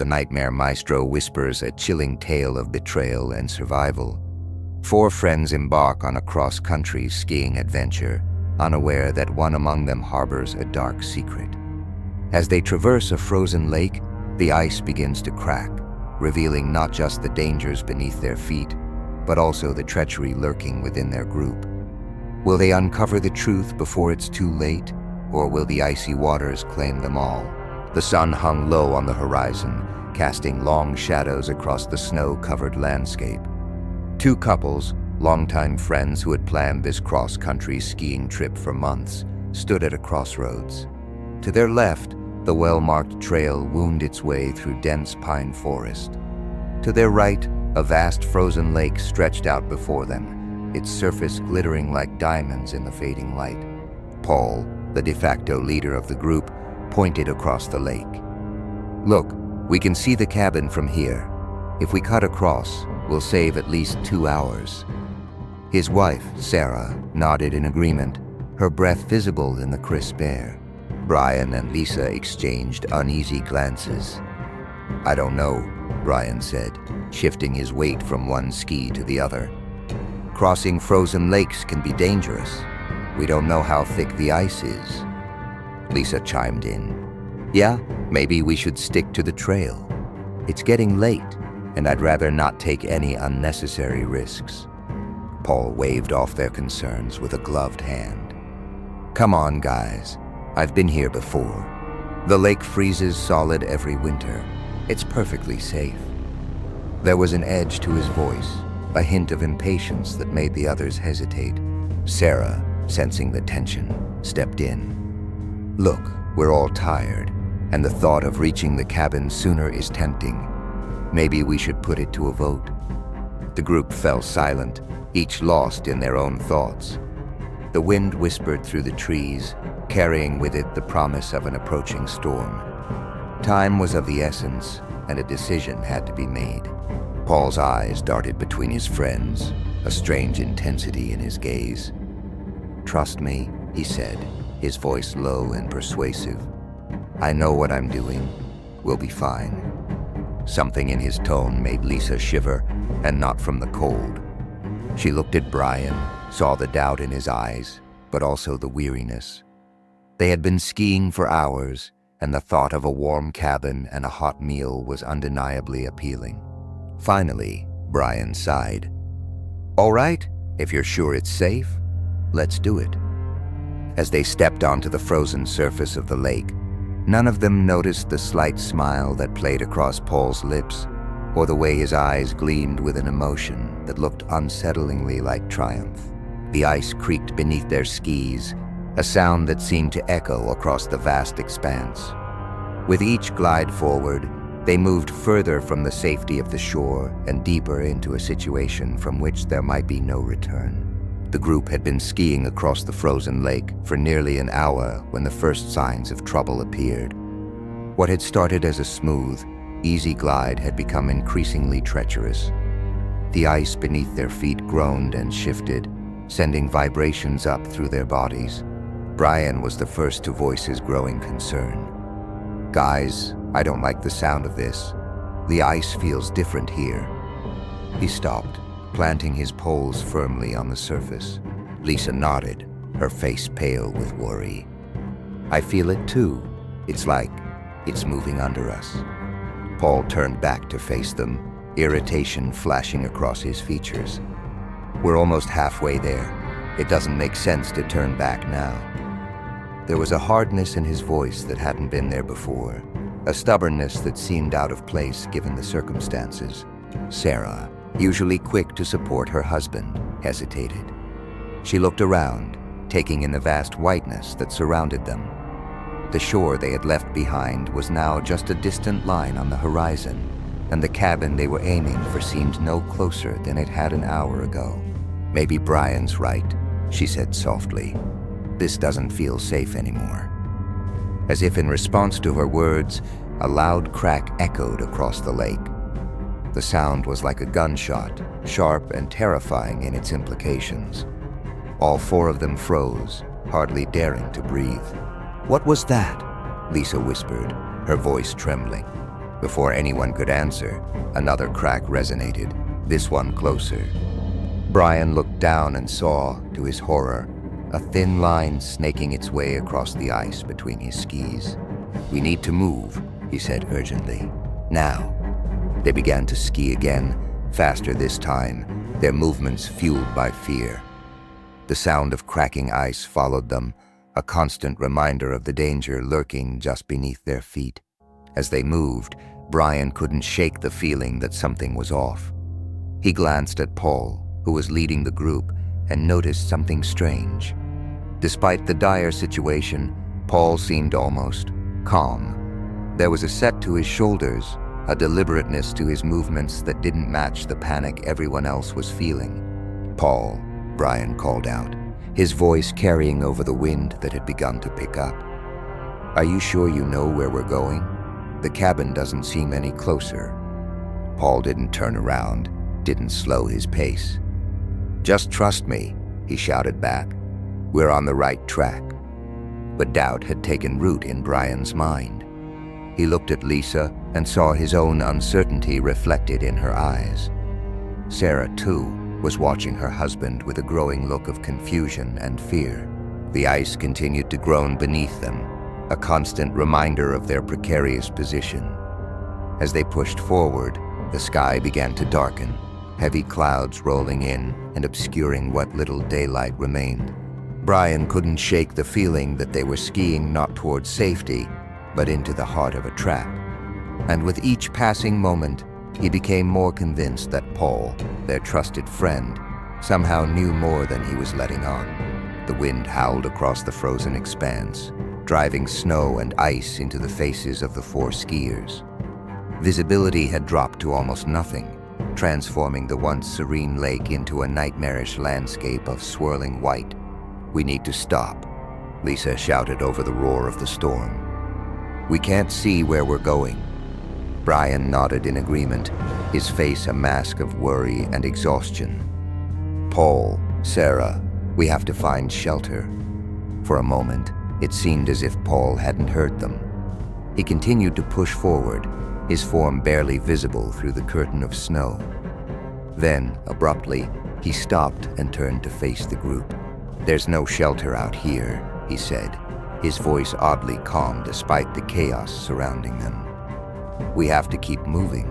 The nightmare maestro whispers a chilling tale of betrayal and survival. Four friends embark on a cross-country skiing adventure, unaware that one among them harbors a dark secret. As they traverse a frozen lake, the ice begins to crack, revealing not just the dangers beneath their feet, but also the treachery lurking within their group. Will they uncover the truth before it's too late, or will the icy waters claim them all? The sun hung low on the horizon, casting long shadows across the snow-covered landscape. Two couples, longtime friends who had planned this cross-country skiing trip for months, stood at a crossroads. To their left, the well-marked trail wound its way through dense pine forest. To their right, a vast frozen lake stretched out before them, its surface glittering like diamonds in the fading light. Paul, the de facto leader of the group, pointed across the lake. "Look, we can see the cabin from here. If we cut across, we'll save at least 2 hours." His wife, Sarah, nodded in agreement, her breath visible in the crisp air. Brian and Lisa exchanged uneasy glances. "I don't know," Brian said, shifting his weight from one ski to the other. "Crossing frozen lakes can be dangerous. We don't know how thick the ice is." Lisa chimed in. "Yeah, maybe we should stick to the trail. It's getting late, and I'd rather not take any unnecessary risks." Paul waved off their concerns with a gloved hand. "Come on, guys. I've been here before. The lake freezes solid every winter. It's perfectly safe." There was an edge to his voice, a hint of impatience that made the others hesitate. Sarah, sensing the tension, stepped in. "Look, we're all tired, and the thought of reaching the cabin sooner is tempting. Maybe we should put it to a vote." The group fell silent, each lost in their own thoughts. The wind whispered through the trees, carrying with it the promise of an approaching storm. Time was of the essence, and a decision had to be made. Paul's eyes darted between his friends, a strange intensity in his gaze. "Trust me," he said, his voice low and persuasive. "I know what I'm doing. We'll be fine." Something in his tone made Lisa shiver, and not from the cold. She looked at Brian, saw the doubt in his eyes, but also the weariness. They had been skiing for hours, and the thought of a warm cabin and a hot meal was undeniably appealing. Finally, Brian sighed. "All right, if you're sure it's safe, let's do it." As they stepped onto the frozen surface of the lake, none of them noticed the slight smile that played across Paul's lips, or the way his eyes gleamed with an emotion that looked unsettlingly like triumph. The ice creaked beneath their skis, a sound that seemed to echo across the vast expanse. With each glide forward, they moved further from the safety of the shore and deeper into a situation from which there might be no return. The group had been skiing across the frozen lake for nearly an hour when the first signs of trouble appeared. What had started as a smooth, easy glide had become increasingly treacherous. The ice beneath their feet groaned and shifted, sending vibrations up through their bodies. Brian was the first to voice his growing concern. "Guys, I don't like the sound of this. The ice feels different here." He stopped, planting his poles firmly on the surface. Lisa nodded, her face pale with worry. "I feel it too. It's like it's moving under us." Paul turned back to face them, irritation flashing across his features. "We're almost halfway there. It doesn't make sense to turn back now." There was a hardness in his voice that hadn't been there before, a stubbornness that seemed out of place given the circumstances. Sarah, usually quick to support her husband, hesitated. She looked around, taking in the vast whiteness that surrounded them. The shore they had left behind was now just a distant line on the horizon, and the cabin they were aiming for seemed no closer than it had an hour ago. "Maybe Brian's right," she said softly. "This doesn't feel safe anymore." As if in response to her words, a loud crack echoed across the lake. The sound was like a gunshot, sharp and terrifying in its implications. All four of them froze, hardly daring to breathe. "What was that?" Lisa whispered, her voice trembling. Before anyone could answer, another crack resonated, this one closer. Brian looked down and saw, to his horror, a thin line snaking its way across the ice between his skis. "We need to move," he said urgently. "Now." They began to ski again, faster this time, their movements fueled by fear. The sound of cracking ice followed them, a constant reminder of the danger lurking just beneath their feet. As they moved, Brian couldn't shake the feeling that something was off. He glanced at Paul, who was leading the group, and noticed something strange. Despite the dire situation, Paul seemed almost calm. There was a set to his shoulders, a deliberateness to his movements that didn't match the panic everyone else was feeling. "Paul," Brian called out, his voice carrying over the wind that had begun to pick up. "Are you sure you know where we're going? The cabin doesn't seem any closer." Paul didn't turn around, didn't slow his pace. "Just trust me," he shouted back. "We're on the right track." But doubt had taken root in Brian's mind. He looked at Lisa and saw his own uncertainty reflected in her eyes. Sarah, too, was watching her husband with a growing look of confusion and fear. The ice continued to groan beneath them, a constant reminder of their precarious position. As they pushed forward, the sky began to darken, heavy clouds rolling in and obscuring what little daylight remained. Brian couldn't shake the feeling that they were skiing not towards safety, but into the heart of a trap. And with each passing moment, he became more convinced that Paul, their trusted friend, somehow knew more than he was letting on. The wind howled across the frozen expanse, driving snow and ice into the faces of the four skiers. Visibility had dropped to almost nothing, transforming the once serene lake into a nightmarish landscape of swirling white. "We need to stop," Lisa shouted over the roar of the storm. "We can't see where we're going." Brian nodded in agreement, his face a mask of worry and exhaustion. "Paul, Sarah, we have to find shelter." For a moment, it seemed as if Paul hadn't heard them. He continued to push forward, his form barely visible through the curtain of snow. Then, abruptly, he stopped and turned to face the group. "There's no shelter out here," he said, his voice oddly calm despite the chaos surrounding them. "We have to keep moving."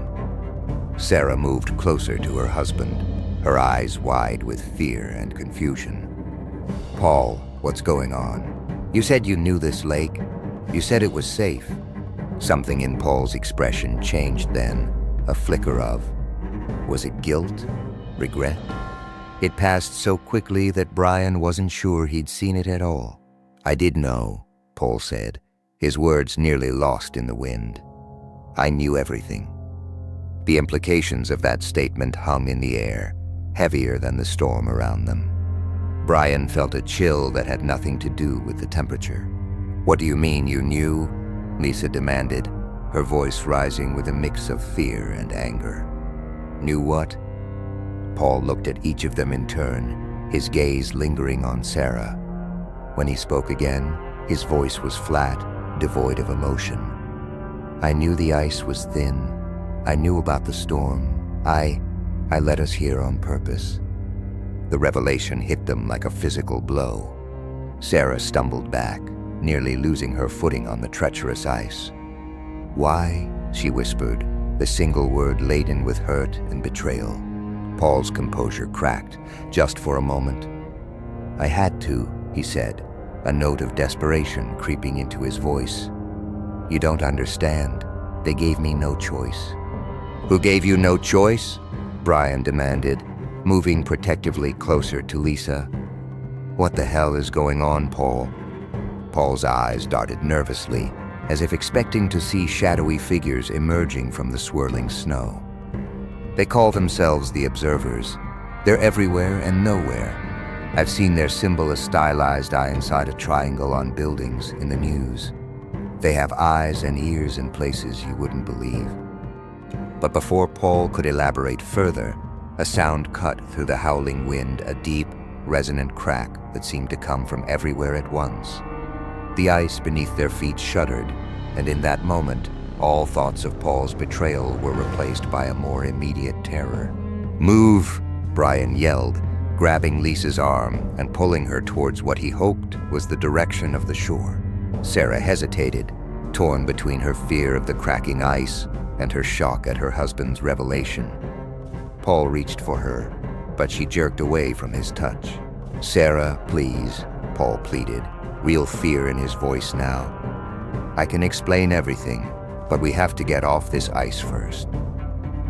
Sarah moved closer to her husband, her eyes wide with fear and confusion. "Paul, what's going on? You said you knew this lake. You said it was safe." Something in Paul's expression changed then, a flicker of, was it guilt? Regret? It passed so quickly that Brian wasn't sure he'd seen it at all. "I did know," Paul said, his words nearly lost in the wind. "I knew everything." The implications of that statement hung in the air, heavier than the storm around them. Brian felt a chill that had nothing to do with the temperature. "What do you mean you knew?" Lisa demanded, her voice rising with a mix of fear and anger. "Knew what?" Paul looked at each of them in turn, his gaze lingering on Sarah. When he spoke again, his voice was flat, devoid of emotion. "I knew the ice was thin. I knew about the storm. I led us here on purpose." The revelation hit them like a physical blow. Sarah stumbled back, nearly losing her footing on the treacherous ice. "Why?" she whispered, the single word laden with hurt and betrayal. Paul's composure cracked, just for a moment. "I had to," he said, a note of desperation creeping into his voice. "You don't understand. They gave me no choice." "Who gave you no choice?" Brian demanded, moving protectively closer to Lisa. "What the hell is going on, Paul?" Paul's eyes darted nervously, as if expecting to see shadowy figures emerging from the swirling snow. "They call themselves the Observers. They're everywhere and nowhere. I've seen their symbol, a stylized eye inside a triangle on buildings, in the news. They have eyes and ears in places you wouldn't believe." But before Paul could elaborate further, a sound cut through the howling wind, a deep, resonant crack that seemed to come from everywhere at once. The ice beneath their feet shuddered, and in that moment, All thoughts of Paul's betrayal were replaced by a more immediate terror. "Move!" Brian yelled, grabbing Lisa's arm and pulling her towards what he hoped was the direction of the shore. Sarah hesitated, torn between her fear of the cracking ice and her shock at her husband's revelation. Paul reached for her, but she jerked away from his touch. "Sarah, please," Paul pleaded, real fear in his voice now. "I can explain everything, but we have to get off this ice first."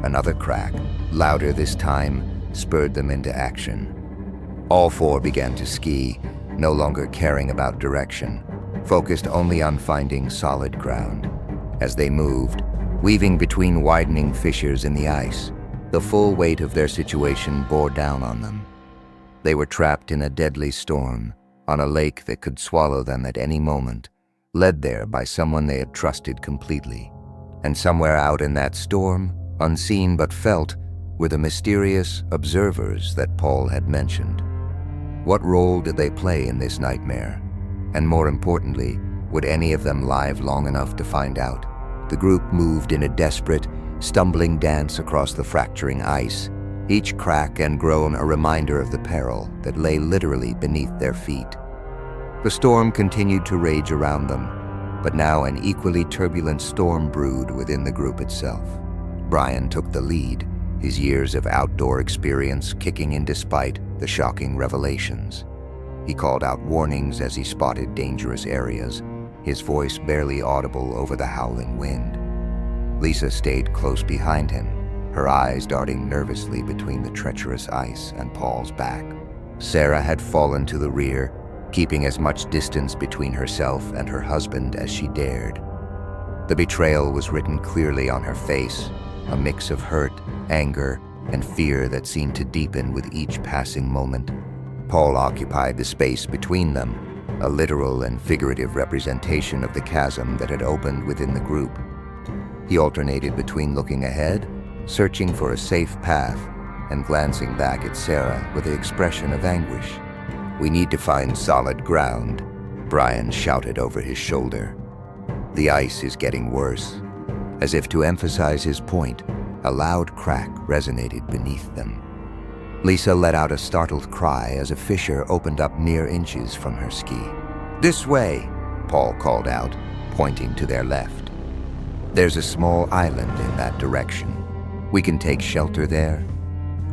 Another crack, louder this time, spurred them into action. All four began to ski, no longer caring about direction, focused only on finding solid ground. As they moved, weaving between widening fissures in the ice, the full weight of their situation bore down on them. They were trapped in a deadly storm, on a lake that could swallow them at any moment, led there by someone they had trusted completely. And somewhere out in that storm, unseen but felt, were the mysterious observers that Paul had mentioned. What role did they play in this nightmare? And more importantly, would any of them live long enough to find out? The group moved in a desperate, stumbling dance across the fracturing ice, each crack and groan a reminder of the peril that lay literally beneath their feet. The storm continued to rage around them, but now an equally turbulent storm brewed within the group itself. Brian took the lead, his years of outdoor experience kicking in despite the shocking revelations. He called out warnings as he spotted dangerous areas, his voice barely audible over the howling wind. Lisa stayed close behind him, her eyes darting nervously between the treacherous ice and Paul's back. Sarah had fallen to the rear, keeping as much distance between herself and her husband as she dared. The betrayal was written clearly on her face, a mix of hurt, anger, and fear that seemed to deepen with each passing moment. Paul occupied the space between them, a literal and figurative representation of the chasm that had opened within the group. He alternated between looking ahead, searching for a safe path, and glancing back at Sarah with the expression of anguish. "We need to find solid ground," Brian shouted over his shoulder. "The ice is getting worse." As if to emphasize his point, a loud crack resonated beneath them. Lisa let out a startled cry as a fissure opened up mere inches from her ski. "This way," Paul called out, pointing to their left. "There's a small island in that direction. We can take shelter there."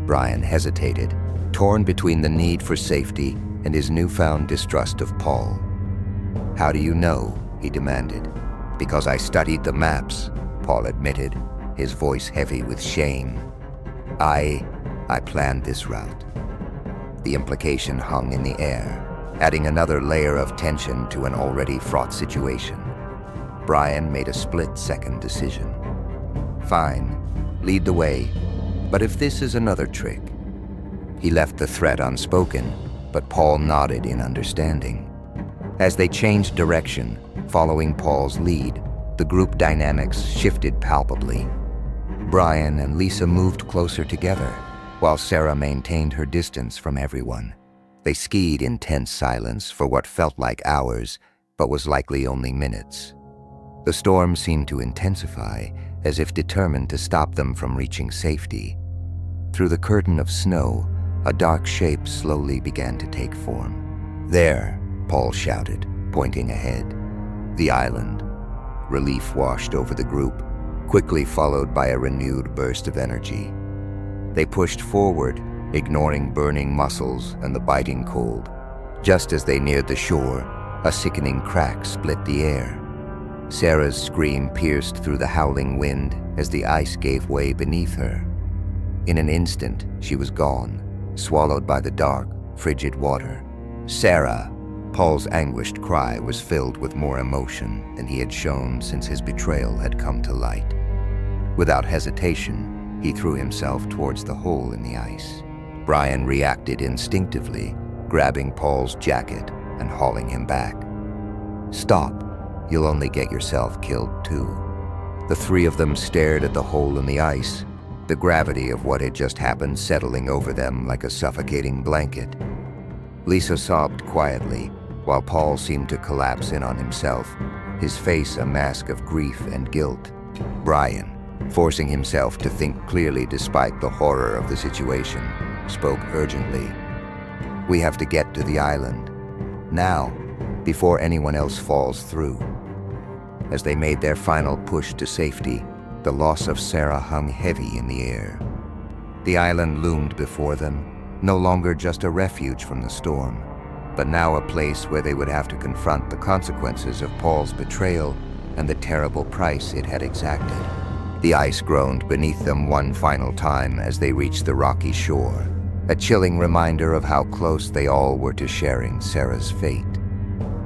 Brian hesitated, torn between the need for safety and his newfound distrust of Paul. "How do you know?" he demanded. "Because I studied the maps," Paul admitted, his voice heavy with shame. I planned this route." The implication hung in the air, adding another layer of tension to an already fraught situation. Brian made a split-second decision. "Fine, lead the way, but if this is another trick..." He left the threat unspoken, but Paul nodded in understanding. As they changed direction, following Paul's lead, the group dynamics shifted palpably. Brian and Lisa moved closer together, while Sarah maintained her distance from everyone. They skied in tense silence for what felt like hours, but was likely only minutes. The storm seemed to intensify, as if determined to stop them from reaching safety. Through the curtain of snow, a dark shape slowly began to take form. "There," Paul shouted, pointing ahead. "The island." Relief washed over the group, quickly followed by a renewed burst of energy. They pushed forward, ignoring burning muscles and the biting cold. Just as they neared the shore, a sickening crack split the air. Sarah's scream pierced through the howling wind as the ice gave way beneath her. In an instant, she was gone, swallowed by the dark, frigid water. "Sarah!" Paul's anguished cry was filled with more emotion than he had shown since his betrayal had come to light. Without hesitation, he threw himself towards the hole in the ice. Brian reacted instinctively, grabbing Paul's jacket and hauling him back. "Stop. You'll only get yourself killed too." The three of them stared at the hole in the ice, the gravity of what had just happened settling over them like a suffocating blanket. Lisa sobbed quietly, while Paul seemed to collapse in on himself, his face a mask of grief and guilt. Brian, forcing himself to think clearly despite the horror of the situation, spoke urgently. "We have to get to the island. Now, before anyone else falls through." As they made their final push to safety, the loss of Sarah hung heavy in the air. The island loomed before them, no longer just a refuge from the storm, but now a place where they would have to confront the consequences of Paul's betrayal and the terrible price it had exacted. The ice groaned beneath them one final time as they reached the rocky shore, a chilling reminder of how close they all were to sharing Sarah's fate.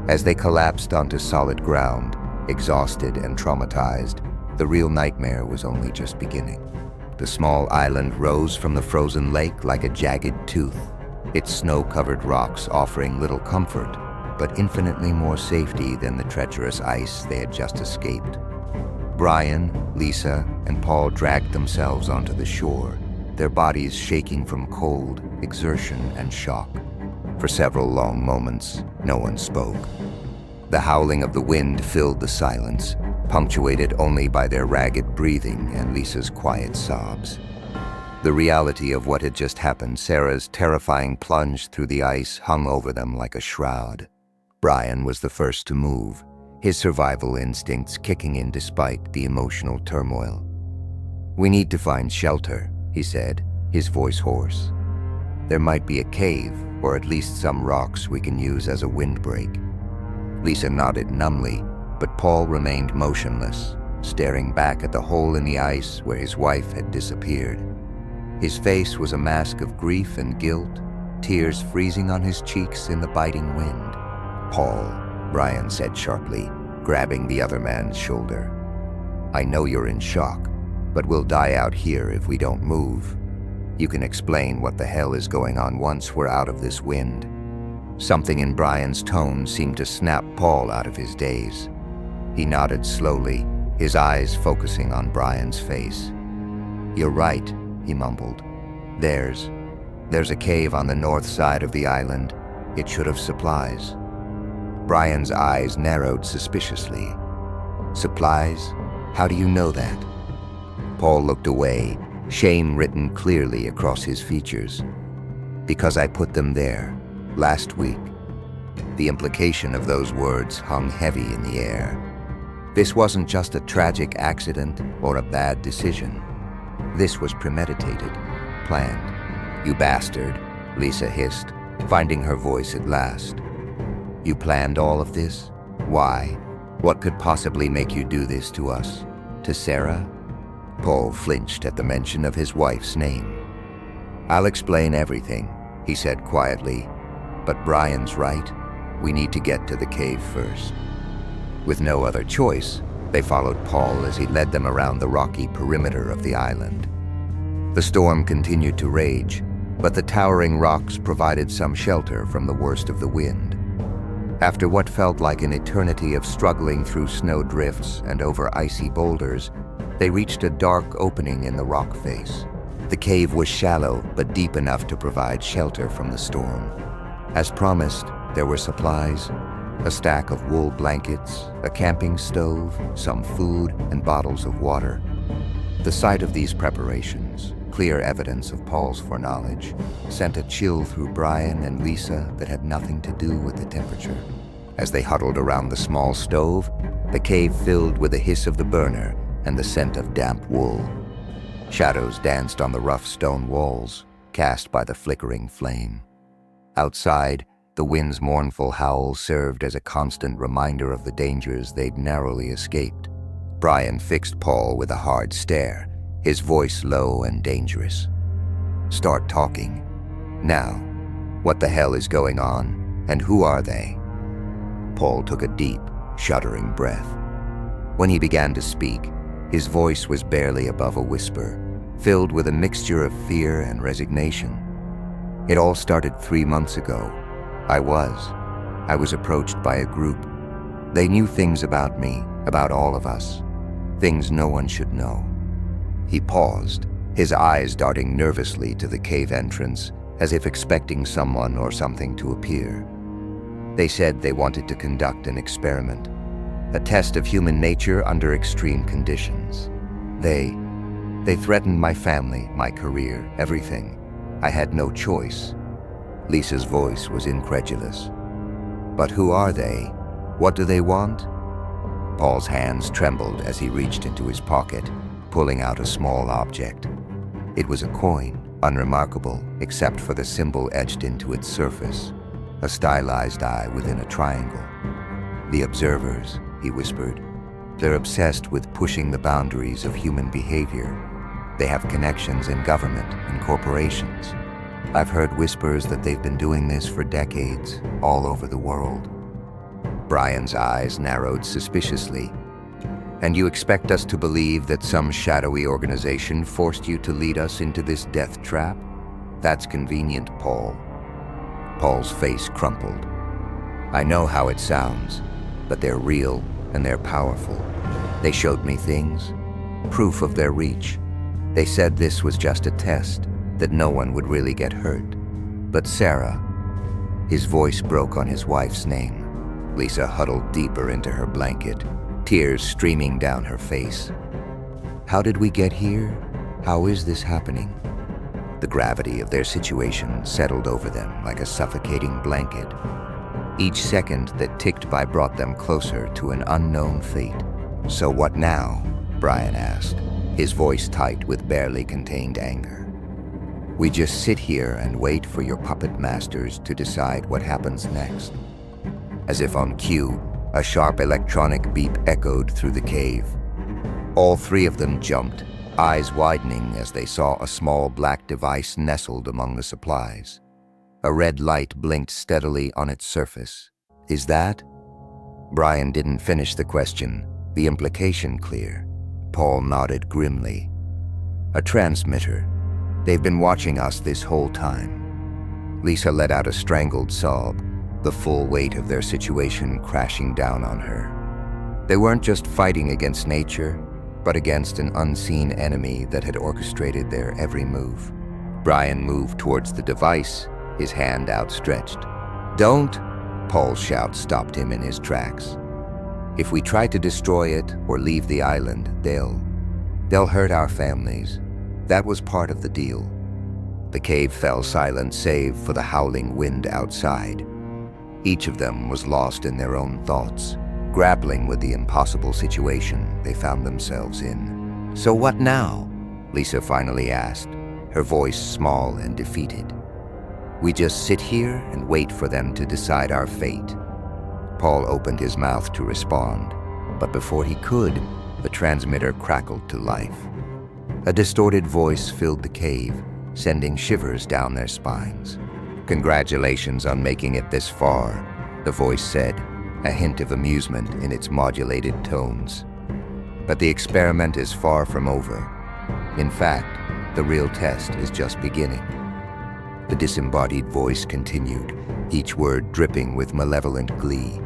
As they collapsed onto solid ground, exhausted and traumatized, the real nightmare was only just beginning. The small island rose from the frozen lake like a jagged tooth, its snow-covered rocks offering little comfort, but infinitely more safety than the treacherous ice they had just escaped. Brian, Lisa, and Paul dragged themselves onto the shore, their bodies shaking from cold, exertion, and shock. For several long moments, no one spoke. The howling of the wind filled the silence, punctuated only by their ragged breathing and Lisa's quiet sobs. The reality of what had just happened, Sarah's terrifying plunge through the ice, hung over them like a shroud. Brian was the first to move, his survival instincts kicking in despite the emotional turmoil. "We need to find shelter," he said, his voice hoarse. "There might be a cave, or at least some rocks we can use as a windbreak." Lisa nodded numbly, but Paul remained motionless, staring back at the hole in the ice where his wife had disappeared. His face was a mask of grief and guilt, tears freezing on his cheeks in the biting wind. "Paul," Brian said sharply, grabbing the other man's shoulder. "I know you're in shock, but we'll die out here if we don't move. You can explain what the hell is going on once we're out of this wind." Something in Brian's tone seemed to snap Paul out of his daze. He nodded slowly, his eyes focusing on Brian's face. "You're right," he mumbled. There's a cave on the north side of the island. It should have supplies." Brian's eyes narrowed suspiciously. "Supplies? How do you know that?" Paul looked away, shame written clearly across his features. "Because I put them there, last week." The implication of those words hung heavy in the air. This wasn't just a tragic accident or a bad decision. This was premeditated, planned. "You bastard," Lisa hissed, finding her voice at last. "You planned all of this? Why? What could possibly make you do this to us? To Sarah?" Paul flinched at the mention of his wife's name. "I'll explain everything," he said quietly. "But Brian's right. We need to get to the cave first." With no other choice, they followed Paul as he led them around the rocky perimeter of the island. The storm continued to rage, but the towering rocks provided some shelter from the worst of the wind. After what felt like an eternity of struggling through snow drifts and over icy boulders, they reached a dark opening in the rock face. The cave was shallow but deep enough to provide shelter from the storm. As promised, there were supplies: a stack of wool blankets, a camping stove, some food, and bottles of water. The sight of these preparations, clear evidence of Paul's foreknowledge, sent a chill through Brian and Lisa that had nothing to do with the temperature. As they huddled around the small stove, the cave filled with the hiss of the burner and the scent of damp wool. Shadows danced on the rough stone walls, cast by the flickering flame. Outside, the wind's mournful howl served as a constant reminder of the dangers they'd narrowly escaped. Brian fixed Paul with a hard stare, his voice low and dangerous. "Start talking. Now. What the hell is going on, and who are they?" Paul took a deep, shuddering breath. When he began to speak, his voice was barely above a whisper, filled with a mixture of fear and resignation. "It all started 3 months ago. I was approached by a group. They knew things about me, about all of us, things no one should know." He paused, his eyes darting nervously to the cave entrance, as if expecting someone or something to appear. "They said they wanted to conduct an experiment. a test of human nature under extreme conditions. They threatened my family, my career, everything. I had no choice. Lisa's voice was incredulous. But who are they? What do they want? Paul's hands trembled as he reached into his pocket, pulling out a small object. It was a coin, unremarkable except for the symbol etched into its surface, a stylized eye within a triangle. The observers, he whispered, they're obsessed with pushing the boundaries of human behavior. They have connections in government and corporations. I've heard whispers that they've been doing this for decades, all over the world. Brian's eyes narrowed suspiciously. And you expect us to believe that some shadowy organization forced you to lead us into this death trap? That's convenient, Paul. Paul's face crumpled. I know how it sounds, but they're real and they're powerful. They showed me things, proof of their reach. They said this was just a test, that no one would really get hurt. But Sarah, his voice broke on his wife's name. Lisa huddled deeper into her blanket, tears streaming down her face. How did we get here? How is this happening? The gravity of their situation settled over them like a suffocating blanket. Each second that ticked by brought them closer to an unknown fate. So what now? Brian asked, his voice tight with barely contained anger. We just sit here and wait for your puppet masters to decide what happens next. As if on cue, a sharp electronic beep echoed through the cave. All three of them jumped, eyes widening as they saw a small black device nestled among the supplies. A red light blinked steadily on its surface. Is that? Brian didn't finish the question, the implication clear. Paul nodded grimly. A transmitter. They've been watching us this whole time. Lisa let out a strangled sob, the full weight of their situation crashing down on her. They weren't just fighting against nature, but against an unseen enemy that had orchestrated their every move. Brian moved towards the device, his hand outstretched. Don't! Paul's shout stopped him in his tracks. If we try to destroy it or leave the island, they'll hurt our families. That was part of the deal. The cave fell silent save for the howling wind outside. Each of them was lost in their own thoughts, grappling with the impossible situation they found themselves in. So what now? Lisa finally asked, her voice small and defeated. We just sit here and wait for them to decide our fate. Paul opened his mouth to respond, but before he could, the transmitter crackled to life. A distorted voice filled the cave, sending shivers down their spines. Congratulations on making it this far, the voice said, a hint of amusement in its modulated tones. But the experiment is far from over. In fact, the real test is just beginning. The disembodied voice continued, each word dripping with malevolent glee.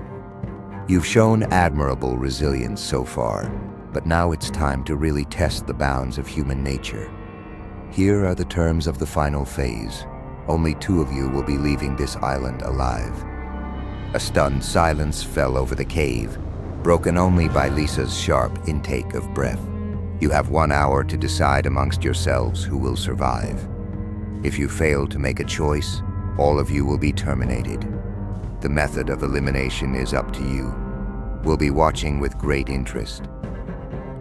You've shown admirable resilience so far, but now it's time to really test the bounds of human nature. Here are the terms of the final phase. Only 2 of you will be leaving this island alive. A stunned silence fell over the cave, broken only by Lisa's sharp intake of breath. You have 1 hour to decide amongst yourselves who will survive. If you fail to make a choice, all of you will be terminated. The method of elimination is up to you. We'll be watching with great interest.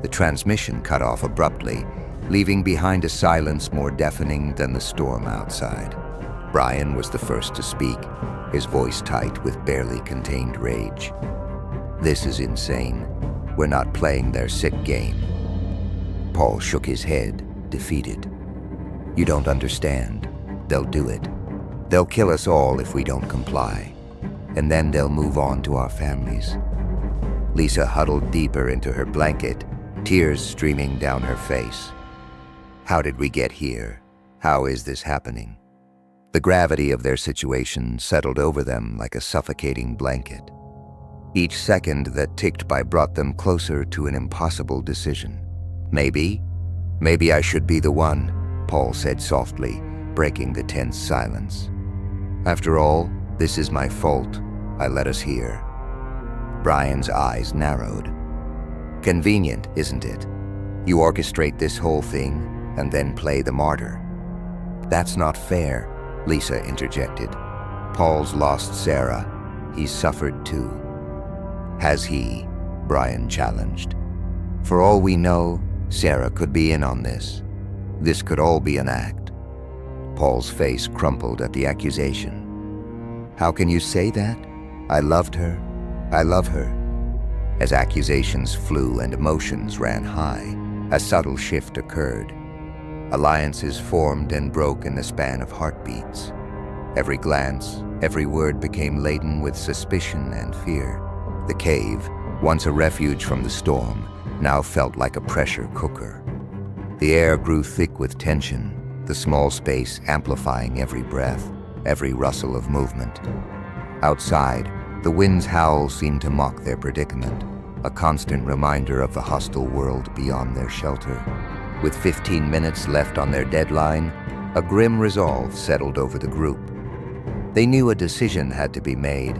The transmission cut off abruptly, leaving behind a silence more deafening than the storm outside. Brian was the first to speak, his voice tight with barely contained rage. This is insane. We're not playing their sick game. Paul shook his head, defeated. You don't understand. They'll do it. They'll kill us all if we don't comply. And then they'll move on to our families. Lisa huddled deeper into her blanket, tears streaming down her face. How did we get here? How is this happening? The gravity of their situation settled over them like a suffocating blanket. Each second that ticked by brought them closer to an impossible decision. Maybe I should be the one, Paul said softly, breaking the tense silence. After all, this is my fault. I let us here. Brian's eyes narrowed. Convenient, isn't it? You orchestrate this whole thing and then play the martyr. That's not fair, Lisa interjected. Paul's lost Sarah. He's suffered too. Has he? Brian challenged. For all we know, Sarah could be in on this. This could all be an act. Paul's face crumpled at the accusation. How can you say that? I loved her. I love her. As accusations flew and emotions ran high, a subtle shift occurred. Alliances formed and broke in the span of heartbeats. Every glance, every word became laden with suspicion and fear. The cave, once a refuge from the storm, now felt like a pressure cooker. The air grew thick with tension, the small space amplifying every breath, every rustle of movement. Outside, the wind's howl seemed to mock their predicament, a constant reminder of the hostile world beyond their shelter. With 15 minutes left on their deadline, a grim resolve settled over the group. They knew a decision had to be made,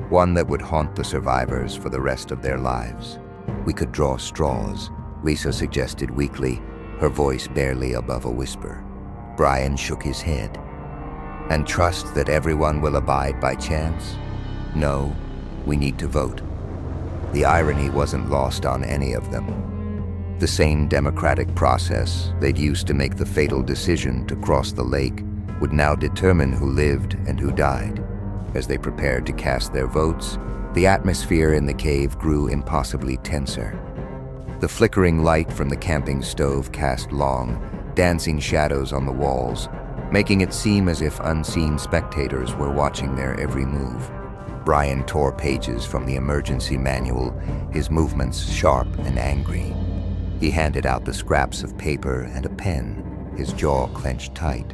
one that would haunt the survivors for the rest of their lives. We could draw straws, Lisa suggested weakly, her voice barely above a whisper. Brian shook his head. And trust that everyone will abide by chance? No, we need to vote. The irony wasn't lost on any of them. The same democratic process they'd used to make the fatal decision to cross the lake would now determine who lived and who died. As they prepared to cast their votes, the atmosphere in the cave grew impossibly tenser. The flickering light from the camping stove cast long, dancing shadows on the walls, making it seem as if unseen spectators were watching their every move. Brian tore pages from the emergency manual, his movements sharp and angry. He handed out the scraps of paper and a pen, his jaw clenched tight.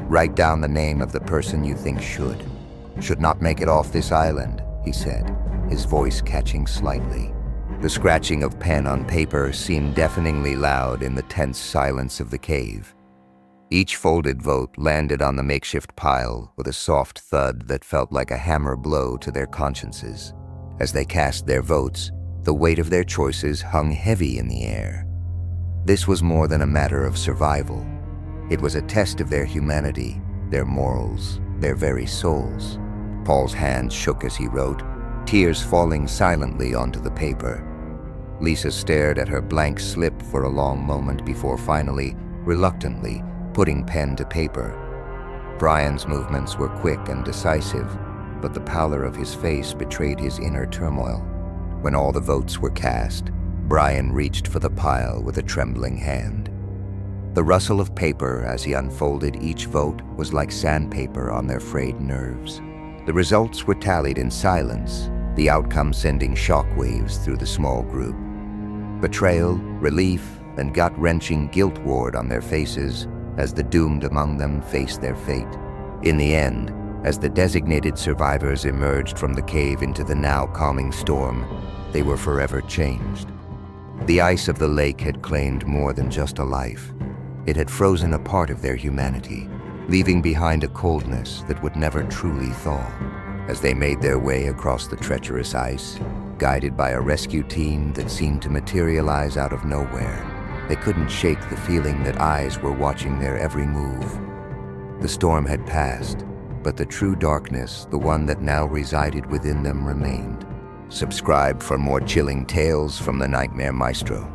Write down the name of the person you think should not make it off this island, he said, his voice catching slightly. The scratching of pen on paper seemed deafeningly loud in the tense silence of the cave. Each folded vote landed on the makeshift pile with a soft thud that felt like a hammer blow to their consciences. As they cast their votes, the weight of their choices hung heavy in the air. This was more than a matter of survival. It was a test of their humanity, their morals, their very souls. Paul's hand shook as he wrote, tears falling silently onto the paper. Lisa stared at her blank slip for a long moment before finally, reluctantly, putting pen to paper. Brian's movements were quick and decisive, but the pallor of his face betrayed his inner turmoil. When all the votes were cast, Brian reached for the pile with a trembling hand. The rustle of paper as he unfolded each vote was like sandpaper on their frayed nerves. The results were tallied in silence, the outcome sending shockwaves through the small group. Betrayal, relief, and gut-wrenching guilt warred on their faces as the doomed among them faced their fate. In the end, as the designated survivors emerged from the cave into the now calming storm, they were forever changed. The ice of the lake had claimed more than just a life. It had frozen a part of their humanity, leaving behind a coldness that would never truly thaw. As they made their way across the treacherous ice, guided by a rescue team that seemed to materialize out of nowhere, they couldn't shake the feeling that eyes were watching their every move. The storm had passed, but the true darkness, the one that now resided within them, remained. Subscribe for more chilling tales from the Nightmare Maestro.